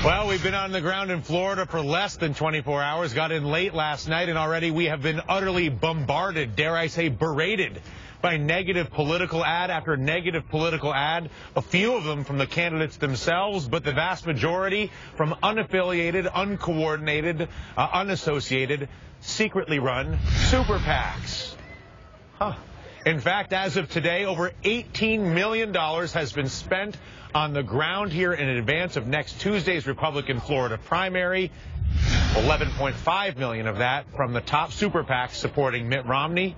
Well, we've been on the ground in Florida for less than 24 hours, got in late last night, and already we have been utterly bombarded, dare I say berated, by negative political ad after negative political ad, a few of them from the candidates themselves, but the vast majority from unaffiliated, uncoordinated, unassociated, secretly run SuperPACs. In fact, as of today, over $18 million has been spent on the ground here in advance of next Tuesday's Republican Florida primary. $11.5 million of that from the top SuperPACs supporting Mitt Romney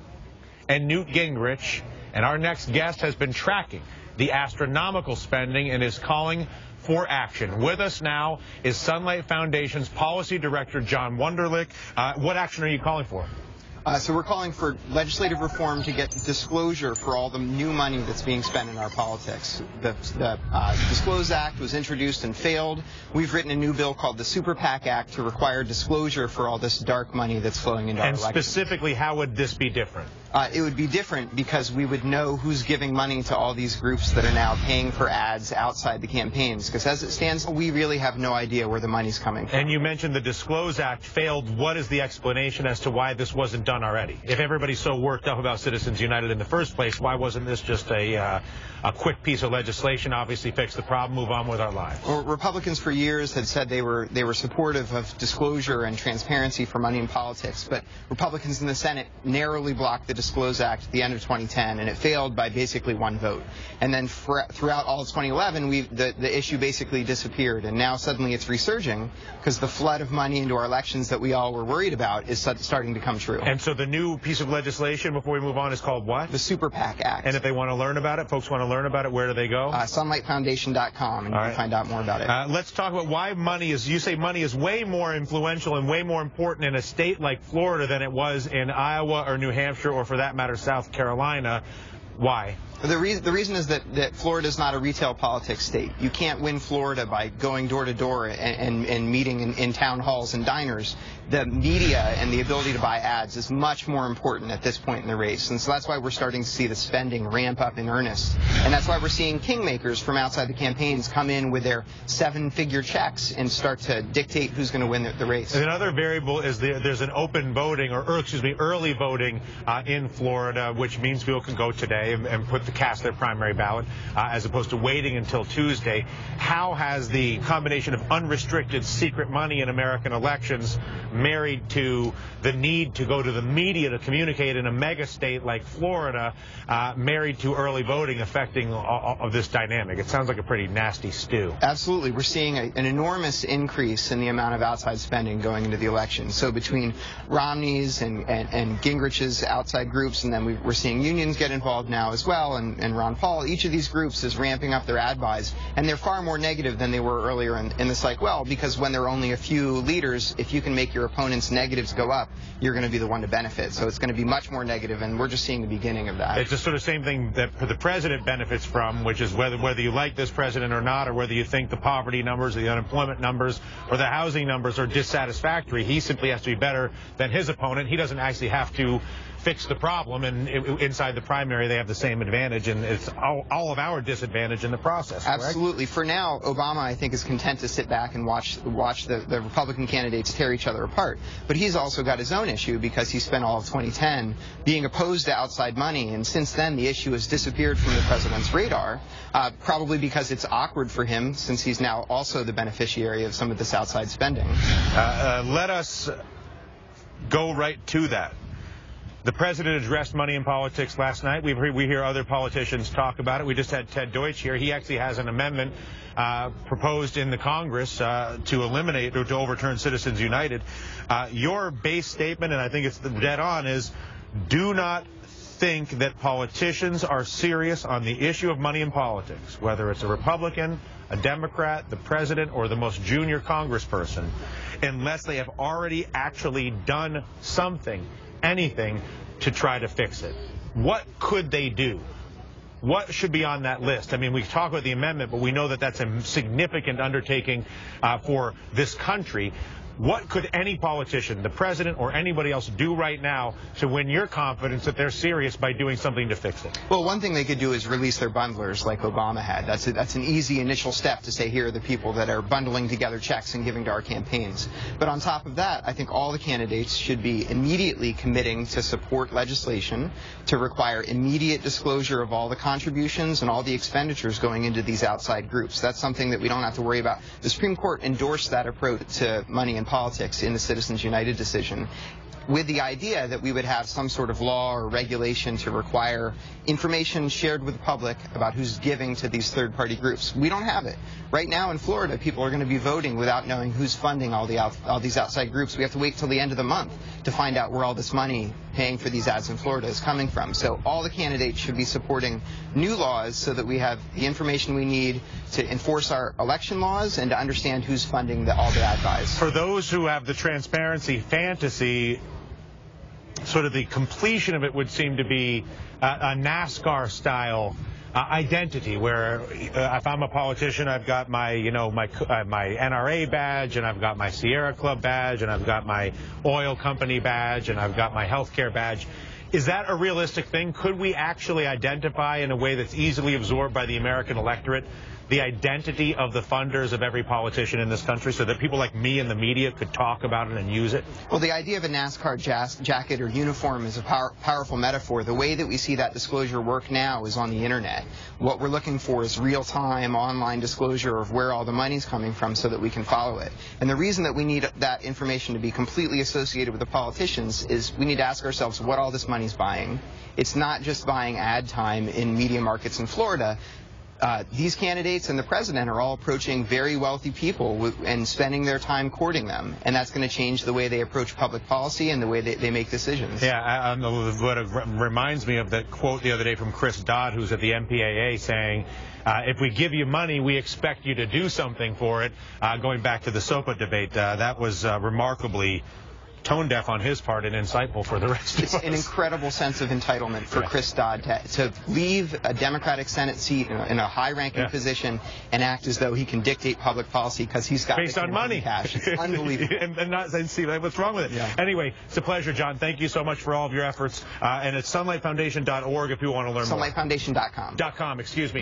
and Newt Gingrich. And our next guest has been tracking the astronomical spending and is calling for action. With us now is Sunlight Foundation's Policy Director, John Wonderlich. What action are you calling for? So we're calling for legislative reform to get disclosure for all the new money that's being spent in our politics. The Disclose Act was introduced and failed. We've written a new bill called the SuperPAC Act to require disclosure for all this dark money that's flowing into our elections. And specifically, how would this be different? It would be different because we would know who's giving money to all these groups that are now paying for ads outside the campaigns. Because as it stands, we really have no idea where the money's coming from. And you mentioned the Disclose Act failed. What is the explanation as to why this wasn't done already? If everybody's so worked up about Citizens United in the first place, why wasn't this just a quick piece of legislation, obviously fix the problem, move on with our lives? Well, Republicans for years had said they were supportive of disclosure and transparency for money in politics, but Republicans in the Senate narrowly blocked the Disclose Act at the end of 2010, and it failed by basically one vote. And then throughout all of 2011, the issue basically disappeared, and now suddenly it's resurging because the flood of money into our elections that we all were worried about is starting to come true. And so the new piece of legislation, before we move on, is called what? The SuperPAC Act. And if they want to learn about it, folks want to learn about it, where do they go? SunlightFoundation.com, and you can find out more about it. Let's talk about why money is, you say money is way more influential and way more important in a state like Florida than it was in Iowa or New Hampshire or, for that matter, South Carolina. Why? The reason is that Florida is not a retail politics state. You can't win Florida by going door to door and meeting in town halls and diners. The media and the ability to buy ads is much more important at this point in the race. And so that's why we're starting to see the spending ramp up in earnest. And that's why we're seeing kingmakers from outside the campaigns come in with their seven-figure checks and start to dictate who's going to win the race. And another variable is there's an open voting, early voting in Florida, which means people can go today and cast their primary ballot as opposed to waiting until Tuesday. How has the combination of unrestricted secret money in American elections married to the need to go to the media to communicate in a mega state like Florida, married to early voting affecting all of this dynamic? It sounds like a pretty nasty stew. Absolutely. We're seeing an enormous increase in the amount of outside spending going into the election. So between Romney's and Gingrich's outside groups, and then we're seeing unions get involved now as well, and Ron Paul, each of these groups is ramping up their ad buys, and they're far more negative than they were earlier in the cycle. Well, because when there are only a few leaders, if you can make your opponent's negatives go up, you're going to be the one to benefit. So it's going to be much more negative, and we're just seeing the beginning of that. It's just sort of the same thing that the president benefits from, which is whether you like this president or not, or whether you think the poverty numbers, or the unemployment numbers, or the housing numbers are dissatisfactory. He simply has to be better than his opponent. He doesn't actually have to fix the problem, and inside the primary they have the same advantage, and it's all of our disadvantage in the process. Correct? Absolutely. For now, Obama, I think, is content to sit back and watch the Republican candidates tear each other apart. But he's also got his own issue because he spent all of 2010 being opposed to outside money, and since then the issue has disappeared from the president's radar, probably because it's awkward for him since he's now also the beneficiary of some of this outside spending. Let us go right to that. The president addressed money in politics last night. We hear other politicians talk about it. We just had Ted Deutsch here. He actually has an amendment proposed in the Congress to eliminate or to overturn Citizens United. Your base statement, and I think it's dead on, is do not think that politicians are serious on the issue of money in politics, whether it's a Republican, a Democrat, the president, or the most junior congressperson, unless they have already actually done something, anything, to try to fix it. What could they do? What should be on that list? I mean, we talk about the amendment, but we know that that's a significant undertaking for this country. What could any politician, the president or anybody else, do right now to win your confidence that they're serious by doing something to fix it? Well, one thing they could do is release their bundlers like Obama had. That's an easy initial step to say, here are the people that are bundling together checks and giving to our campaigns. But on top of that, I think all the candidates should be immediately committing to support legislation to require immediate disclosure of all the contributions and all the expenditures going into these outside groups. That's something that we don't have to worry about. The Supreme Court endorsed that approach to money in politics in the Citizens United decision, with the idea that we would have some sort of law or regulation to require information shared with the public about who's giving to these third-party groups. We don't have it. Right now in Florida, people are going to be voting without knowing who's funding all these outside groups. We have to wait till the end of the month to find out where all this money paying for these ads in Florida is coming from. So all the candidates should be supporting new laws so that we have the information we need to enforce our election laws and to understand who's funding all the ad buys. For those who have the transparency fantasy, sort of the completion of it would seem to be a NASCAR-style identity, where if I'm a politician, I've got my, my NRA badge, and I've got my Sierra Club badge, and I've got my oil company badge, and I've got my healthcare badge. Is that a realistic thing? Could we actually identify in a way that's easily absorbed by the American electorate the identity of the funders of every politician in this country so that people like me and the media could talk about it and use it? Well, the idea of a NASCAR jacket or uniform is a powerful metaphor. The way that we see that disclosure work now is on the internet. What we're looking for is real-time online disclosure of where all the money's coming from so that we can follow it. And the reason that we need that information to be completely associated with the politicians is we need to ask ourselves what all this money's buying. It's not just buying ad time in media markets in Florida. These candidates and the president are all approaching very wealthy people and spending their time courting them, and that's going to change the way they approach public policy and the way they make decisions. Yeah, what it reminds me of that quote the other day from Chris Dodd, who's at the MPAA, saying, if we give you money, we expect you to do something for it, going back to the SOPA debate. That was remarkably tone deaf on his part and insightful for the rest of us. It's an incredible sense of entitlement for Chris Dodd to leave a Democratic Senate seat in a high-ranking position and act as though he can dictate public policy because he's got based on money. Cash. It's unbelievable. and see what's wrong with it. Yeah. Anyway, it's a pleasure, John. Thank you so much for all of your efforts. And it's sunlightfoundation.org if you want to learn more. Sunlightfoundation.com. .com, excuse me.